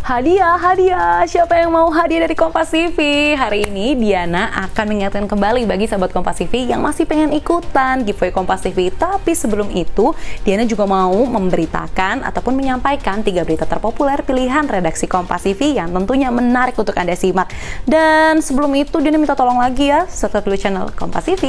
Hadiah, hadiah. Siapa yang mau hadiah dari Kompas TV? Hari ini Diana akan mengingatkan kembali bagi sahabat Kompas TV yang masih pengen ikutan giveaway Kompas TV. Tapi sebelum itu, Diana juga mau memberitakan ataupun menyampaikan 3 berita terpopuler pilihan redaksi Kompas TV yang tentunya menarik untuk Anda simak. Dan sebelum itu, Diana minta tolong lagi ya, subscribe dulu channel Kompas TV.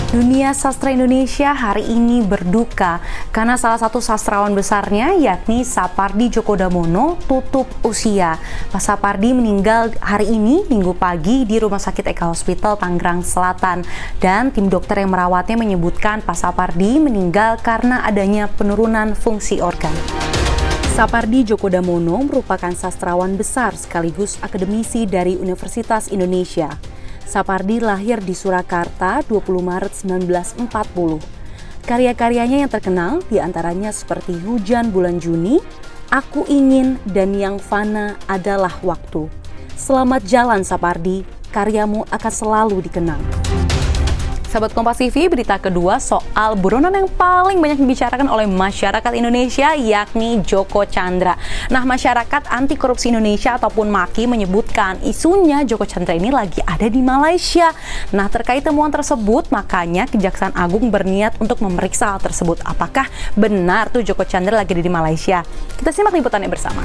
Dunia sastra Indonesia hari ini berduka karena salah satu sastrawan besarnya yakni Sapardi Djoko Damono tutup usia. Pak Sapardi meninggal hari ini Minggu pagi di Rumah Sakit Eka Hospital Tangerang Selatan dan tim dokter yang merawatnya menyebutkan Pak Sapardi meninggal karena adanya penurunan fungsi organ. Sapardi Djoko Damono merupakan sastrawan besar sekaligus akademisi dari Universitas Indonesia. Sapardi lahir di Surakarta 20 Maret 1940. Karya-karyanya yang terkenal diantaranya seperti Hujan Bulan Juni, Aku Ingin, dan Yang Fana Adalah Waktu. Selamat jalan Sapardi, karyamu akan selalu dikenang. Sahabat Kompas TV, berita kedua soal buronan yang paling banyak dibicarakan oleh masyarakat Indonesia yakni Joko Chandra. Nah, masyarakat anti korupsi Indonesia ataupun MAKI menyebutkan isunya Joko Chandra ini lagi ada di Malaysia. Nah, terkait temuan tersebut, makanya Kejaksaan Agung berniat untuk memeriksa hal tersebut. Apakah benar tuh Joko Chandra lagi ada di Malaysia? Kita simak liputannya bersama.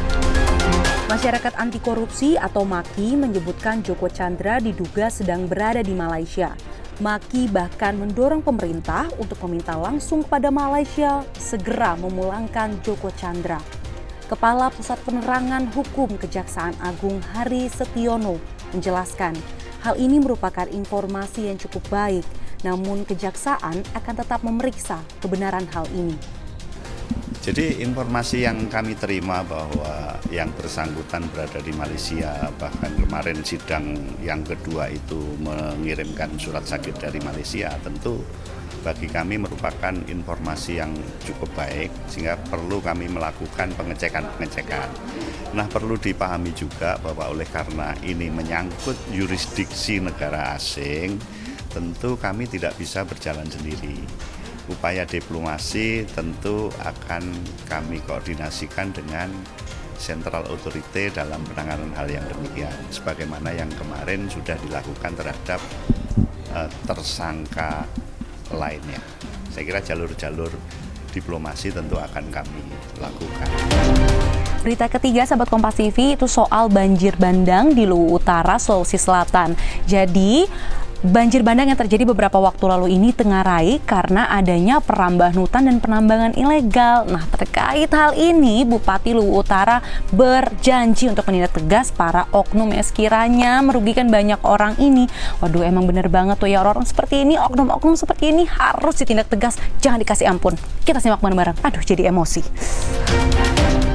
Masyarakat anti korupsi atau MAKI menyebutkan Joko Chandra diduga sedang berada di Malaysia. MAKI bahkan mendorong pemerintah untuk meminta langsung kepada Malaysia segera memulangkan Joko Chandra. Kepala Pusat Penerangan Hukum Kejaksaan Agung Hari Setiono menjelaskan, hal ini merupakan informasi yang cukup baik, namun Kejaksaan akan tetap memeriksa kebenaran hal ini. Jadi informasi yang kami terima bahwa yang bersangkutan berada di Malaysia, bahkan kemarin sidang yang kedua itu mengirimkan surat sakit dari Malaysia, tentu bagi kami merupakan informasi yang cukup baik sehingga perlu kami melakukan pengecekan. Nah, perlu dipahami juga bahwa oleh karena ini menyangkut yurisdiksi negara asing, tentu kami tidak bisa berjalan sendiri. Upaya diplomasi tentu akan kami koordinasikan dengan Central Authority dalam penanganan hal yang demikian, sebagaimana yang kemarin sudah dilakukan terhadap tersangka lainnya. Saya kira jalur-jalur diplomasi tentu akan kami lakukan. Berita ketiga sahabat Kompas TV itu soal banjir bandang di Luwu Utara, Sulawesi Selatan. Jadi banjir bandang yang terjadi beberapa waktu lalu ini tengarai karena adanya perambahan hutan dan penambangan ilegal. Nah, terkait hal ini, Bupati Luwu Utara berjanji untuk menindak tegas para oknum yang sekiranya merugikan banyak orang ini. Waduh, emang bener banget tuh ya, orang-orang seperti ini, oknum-oknum seperti ini harus ditindak tegas, jangan dikasih ampun. Kita simak bareng-bareng. Aduh, jadi emosi.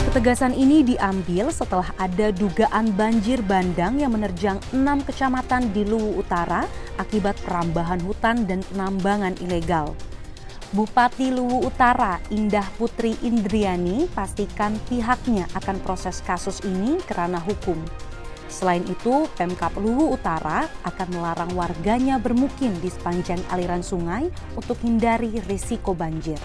Ketegasan ini diambil setelah ada dugaan banjir bandang yang menerjang 6 kecamatan di Luwu Utara akibat perambahan hutan dan penambangan ilegal. Bupati Luwu Utara, Indah Putri Indriani, pastikan pihaknya akan proses kasus ini kerana hukum. Selain itu, Pemkab Luwu Utara akan melarang warganya bermukim di sepanjang aliran sungai untuk hindari risiko banjir.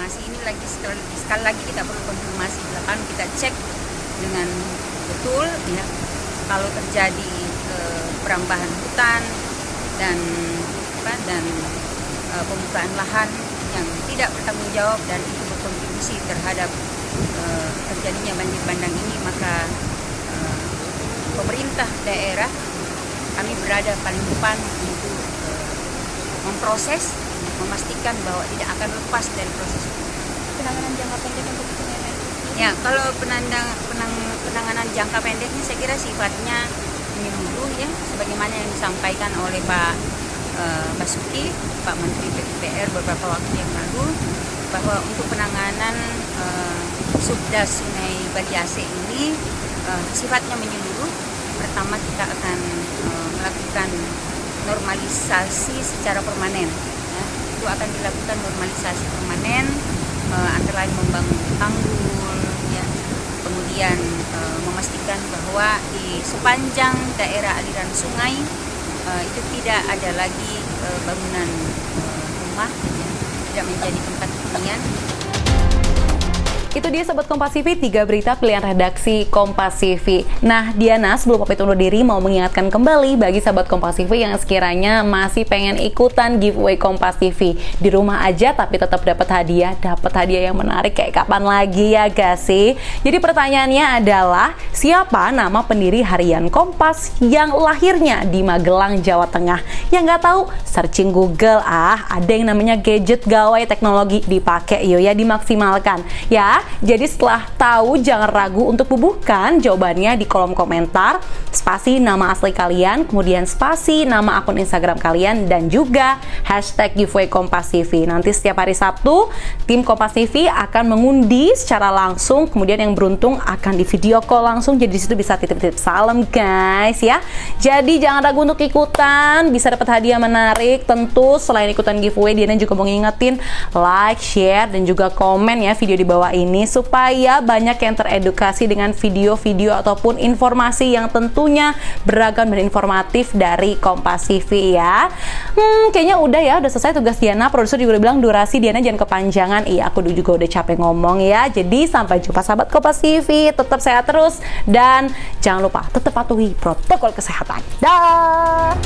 Ini lagi sekali lagi kita perlu konfirmasi di lapangan, kita cek dengan betul ya, kalau terjadi perambahan hutan dan pembukaan lahan yang tidak bertanggung jawab dan itu berkontribusi terhadap terjadinya banjir bandang ini, maka pemerintah daerah kami berada paling depan untuk memproses, memastikan bahwa tidak akan lepas dari proses itu. Penanganan jangka pendek untuk itu ya, kalau penanganan jangka pendeknya saya kira sifatnya menyeluruh ya, sebagaimana yang disampaikan oleh Pak Basuki, Pak Menteri PUPR beberapa waktu yang lalu, bahwa untuk penanganan subdas Sungai Baliase ini sifatnya menyeluruh. Pertama kita akan melakukan normalisasi secara permanen. Itu akan dilakukan normalisasi permanen, antara lain membangun tanggul, ya, kemudian memastikan bahwa di sepanjang daerah aliran sungai itu tidak ada lagi bangunan rumah, ya, tidak menjadi tempat hunian. Itu dia Sobat Kompas TV, 3 berita pilihan redaksi Kompas TV. Nah, Diana sebelum pamit undur diri mau mengingatkan kembali bagi Sobat Kompas TV yang sekiranya masih pengen ikutan giveaway Kompas TV. Di rumah aja tapi tetap dapat hadiah yang menarik kayak kapan lagi ya gak sih? Jadi pertanyaannya adalah, siapa nama pendiri harian Kompas yang lahirnya di Magelang, Jawa Tengah? Yang nggak tahu, searching Google, ada yang namanya gadget gawai teknologi, dipakai yuk ya, dimaksimalkan ya. Jadi setelah tahu jangan ragu untuk bubuhkan jawabannya di kolom komentar, spasi nama asli kalian, kemudian spasi nama akun Instagram kalian, dan juga hashtag giveaway Kompas TV. Nanti setiap hari Sabtu, tim Kompas TV akan mengundi secara langsung, kemudian yang beruntung akan di video call langsung, jadi disitu bisa titip-titip salam guys ya. Jadi jangan ragu untuk ikutan, bisa dapat hadiah menarik. Tentu selain ikutan giveaway, Diana juga mau ngingetin like, share, dan juga komen ya video di bawah ini, supaya banyak yang teredukasi dengan video-video ataupun informasi yang tentunya beragam dan informatif dari Kompas TV ya. Kayaknya udah selesai tugas Diana. Produser juga udah bilang durasi Diana jangan kepanjangan. Iya, aku juga udah capek ngomong ya. Jadi sampai jumpa sahabat Kompas TV, tetap sehat terus dan jangan lupa tetap patuhi protokol kesehatan. Dah.